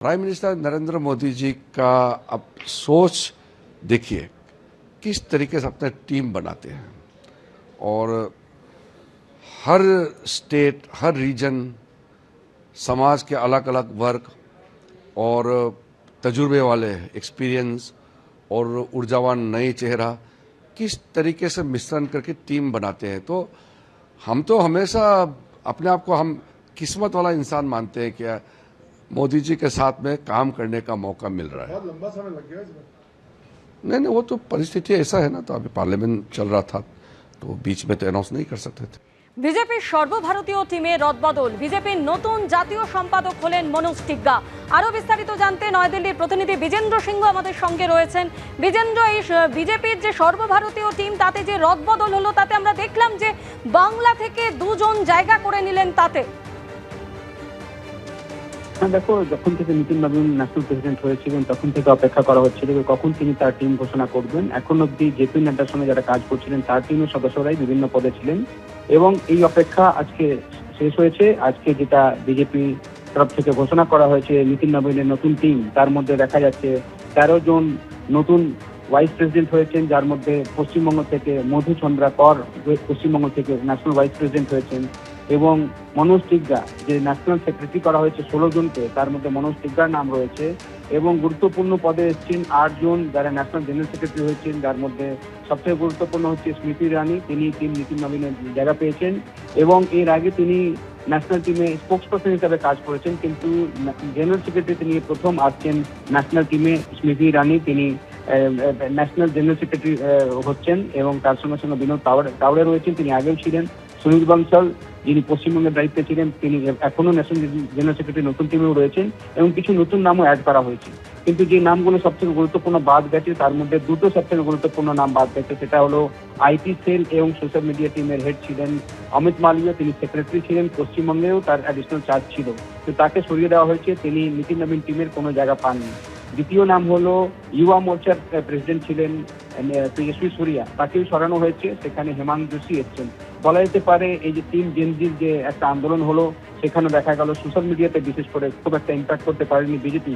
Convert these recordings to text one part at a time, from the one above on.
Prime minister Narendra Modi ji का अब सोच देखिए किस तरीके से अपना टीम बनाते हैं और हर स्टेट, हर रीजन, समाज के अलग अलग वर्ग और तजुर्बे वाले एक्सपीरियंस और ऊर्जावान नए चेहरा किस तरीके से मिश्रण करके टीम बनाते हैं। तो हम तो हमेशा अपने आप को हम किस्मत वाला इंसान मानते हैं कि मोदी जी के साथ में काम करने का मौका मिल रहा है। बहुत लंबा समय लग गया इसमें। नहीं, वो तो परिस्थिति ऐसा है ना, तो अभी पार्लियामेंट चल रहा था तो बीच में तो अनाउंस नहीं कर सकते थे। বিজেপির সর্বভারতীয় টিমে রদবদল, বিজেপির নতুন জাতীয় সম্পাদক হলেন মনোজ টিগ্গা। আরো বিস্তারিত জানতে নয়াদিল্লির প্রতিনিধি বিজেন্দ্র সিংহ আমাদের সঙ্গে রয়েছেন। বিজেন্দ্র, এই বিজেপির যে সর্বভারতীয় টিম তাতে যে রদবদল হলো, তাতে আমরা দেখলাম যে বাংলা থেকে দুজন জায়গা করে নিলেন তাতে। দেখো, যখন থেকে নিতিন নবীন ন্যাশনাল প্রেসিডেন্ট হয়েছিলেন তখন থেকে অপেক্ষা করা হচ্ছিল যে কখন তিনি তার টিম ঘোষণা করবেন। এখন অব্দি জেপি নাড্ডার সঙ্গে যারা কাজ করছিলেন তার টিমের সদস্যরাই বিভিন্ন পদে ছিলেন এবং এই অপেক্ষা আজকে শেষ হয়েছে। আজকে যেটা বিজেপি তরফ থেকে ঘোষণা করা হয়েছে নিতিন নবীনের নতুন টিম, তার মধ্যে দেখা যাচ্ছে 13 জন নতুন ভাইস প্রেসিডেন্ট হয়েছেন, যার মধ্যে পশ্চিমবঙ্গ থেকে মধু চন্দ্রা কর পশ্চিমবঙ্গ থেকে ন্যাশনাল ভাইস প্রেসিডেন্ট হয়েছেন এবং মনোজ টিগ্গা যে ন্যাশনাল সেক্রেটারি করা হয়েছে 16 জনকে, তার মধ্যে মনোজ টিগ্গার নাম রয়েছে এবং গুরুত্বপূর্ণ পদে এসেছেন 8 জন যারা ন্যাশনাল জেনারেল সেক্রেটারি হয়েছেন, যার মধ্যে সবচেয়ে গুরুত্বপূর্ণ হচ্ছে স্মৃতি ইরানি, তিনি টিম নিতিন নবীনের জায়গা পেয়েছেন এবং এর আগে তিনি ন্যাশনাল টিমে স্পোক্স পারসন হিসাবে কাজ করেছেন, কিন্তু জেনারেল সেক্রেটারি তিনি প্রথম আসছেন ন্যাশনাল টিমে। স্মৃতি ইরানি তিনি ন্যাশনাল জেনারেল সেক্রেটারি হচ্ছেন এবং তার সঙ্গে সঙ্গে বিনোদ তাওড়ে রয়েছেন, তিনি আগেও ছিলেন। সুনীল বংশাল যিনি পশ্চিমবঙ্গের দায়িত্বে ছিলেন তিনি এখনো ন্যাশনাল জেনারেল সেক্রেটারি নতুন টিমেও রয়েছেন এবং কিছু নতুন নামও অ্যাড করা হয়েছে। কিন্তু যে নামগুলো সবথেকে গুরুত্বপূর্ণ বাদ গেছে তার মধ্যে দুটো সবথেকে গুরুত্বপূর্ণ নাম বাদ গেছে, সেটা হলো আইটি সেল এবং সোশ্যাল মিডিয়া টিমের হেড ছিলেন অমিত মালভিয়া, তিনি সেক্রেটারি ছিলেন, পশ্চিমবঙ্গেও তার অ্যাডিশনাল চার্জ ছিল, তো তাকে সরিয়ে দেওয়া হয়েছে, তিনি নিতিন নবীন টিমের কোনো জায়গা পাননি। দ্বিতীয় নাম হলো ইউয়া মোর্চার প্রেসিডেন্ট ছিলেন তেজস্বী সুরিয়া, তাকেও সরানো হয়েছে, সেখানে হেমাং যোশী এসছেন। বলা যেতে পারে এই যে টিম জেনজির যে একটা আন্দোলন হলো সেখানে দেখা গেল সোশ্যাল মিডিয়াতে বিশেষ করে খুব একটা ইম্প্যাক্ট করতে পারেনি বিজেপি।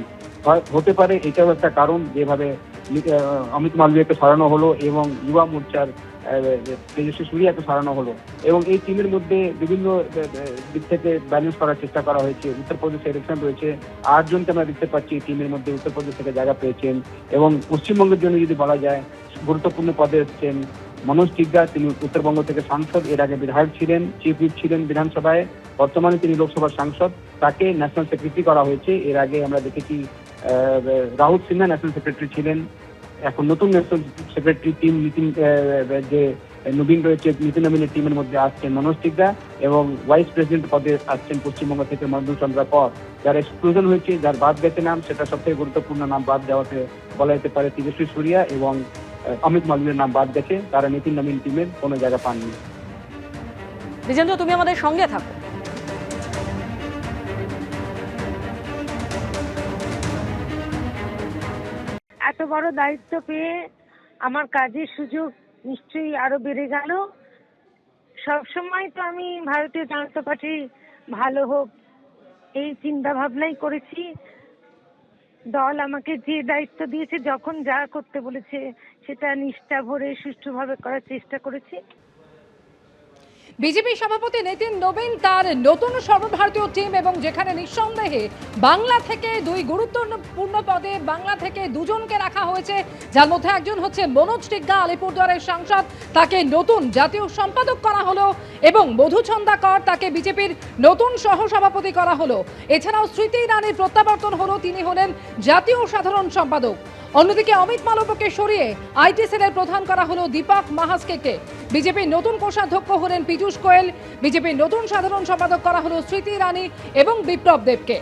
হতে পারে এটাও একটা কারণ যেভাবে অমিত মালভিয়াকে সরানো হলো এবং ইউয়া মোর্চার তেজস্বী সুরিয়াকে সরানো হলো এবং এই টিমের মধ্যে বিভিন্ন দিক থেকে ব্যালেন্স করার চেষ্টা করা হয়েছে। উত্তরপ্রদেশে ইলেকশন রয়েছে, 8 জনকে আমরা দেখতে পাচ্ছি এই টিমের মধ্যে উত্তরপ্রদেশ থেকে জায়গা পেয়েছেন এবং পশ্চিমবঙ্গের জন্য যদি বলা যায় গুরুত্বপূর্ণ পদে এসছেন মনোজ টিগ্গা, তিনি উত্তরবঙ্গ থেকে সাংসদ, এর আগে বিধায়ক ছিলেন, চিফ হুইপ ছিলেন বিধানসভায়, বর্তমানে তিনি লোকসভার সাংসদ, তাকে ন্যাশনাল সেক্রেটারি করা হয়েছে। এর আগে আমরা দেখেছি রাহুল সিনহা ন্যাশনাল সেক্রেটারি ছিলেন। এখন নতুন ন্যাশনাল সেক্রেটারি টিম নিতিন যে নবীন রয়েছে নিতিন নবীনের টিমের মধ্যে আসছেন মনোজ টিগ্গা এবং ভাইস প্রেসিডেন্ট পদে আসছেন পশ্চিমবঙ্গ থেকে মধু চন্দ্রা কর। যার এক্সক্লুশন হয়েছে, যার বাদ গেছে নাম, সেটা সবথেকে গুরুত্বপূর্ণ নাম বাদ যাওয়াতে বলা যেতে পারে তেজস্বী সুরিয়া এবং অমিত মালভিয়ার নাম বাদ গেছে, তারা নিতিন নবীন টিমের কোনো জায়গা পাননি। বিজেন্দ্র, তুমি আমাদের সঙ্গে থাকো। এত বড় দায়িত্ব পেয়ে আমার কাজের সুযোগ নিশ্চয়ই আরো বেড়ে গেল। সবসময় তো আমি ভারতীয় জনতা পার্টি ভালো হোক এই চিন্তা ভাবনাই করেছি। দল আমাকে যে দায়িত্ব দিয়েছে, যখন যা করতে বলেছে সেটা নিষ্ঠা ভরে সুষ্ঠুভাবে করার চেষ্টা করেছি। বিজেপি সভাপতি নিতিন নবীন তার নতুন সর্বভারতীয় টিম এবং যেখানে নিঃসন্দেহে বাংলা থেকে দুই গুরুত্বপূর্ণ পদে বাংলা থেকে দুজনকে রাখা হয়েছে, যার মধ্যে একজন হচ্ছে মনোজ টিগ্গা, আলিপুরদুয়ারের সাংসদ, তাকে নতুন জাতীয় সম্পাদক করা হলো এবং মধু চন্দ্রা কর তাকে বিজেপির নতুন সহসভাপতি করা হলো। এছাড়াও স্মৃতি ইরানির প্রত্যাবর্তন হলো, তিনি হলেন জাতীয় সাধারণ সম্পাদক। অন্যদিকে অমিত মালব্যকে সরিয়ে আইটি সেলের প্রধান করা হলো দীপক মাহাস্কেকে। বিজেপির নতুন কোষাধ্যক্ষ হলেন পীযূষ গোয়েল, বিজেপির নতুন সাধারণ সম্পাদক করা হলো স্মৃতি ইরানি এবং বিপ্লব দেবকে।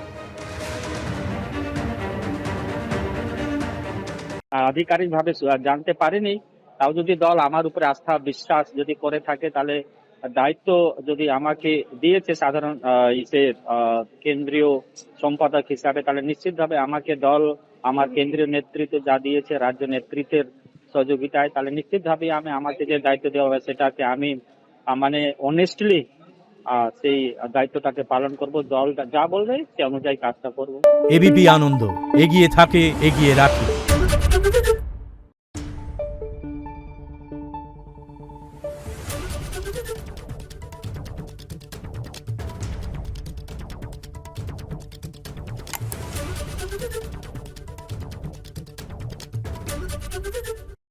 আধিকারিকভাবে জানতে পারিনি, তাও যদি দল আমার উপরে আস্থা বিশ্বাস যদি করে থাকে তাহলে দায়িত্ব যদি আমাকে দিয়েছে সাধারণ কেন্দ্রীয় সম্পাদক হিসাবে, তাহলে নিশ্চিতভাবে আমাকে দল আমার কেন্দ্রীয় নেতৃত্ব যা দিয়েছে রাজ্য নেতৃত্বের সহযোগিতায়, তাহলে নিশ্চিতভাবে আমাকে যে দায়িত্ব দেওয়া হবে সেটাকে আমি মানে অনেস্টলি সেই দায়িত্বটাকে পালন করব। দলটা যা বলবে সে অনুযায়ী কাজটা করব। এবিপি আনন্দ, এগিয়ে থাকে, এগিয়ে রাখে।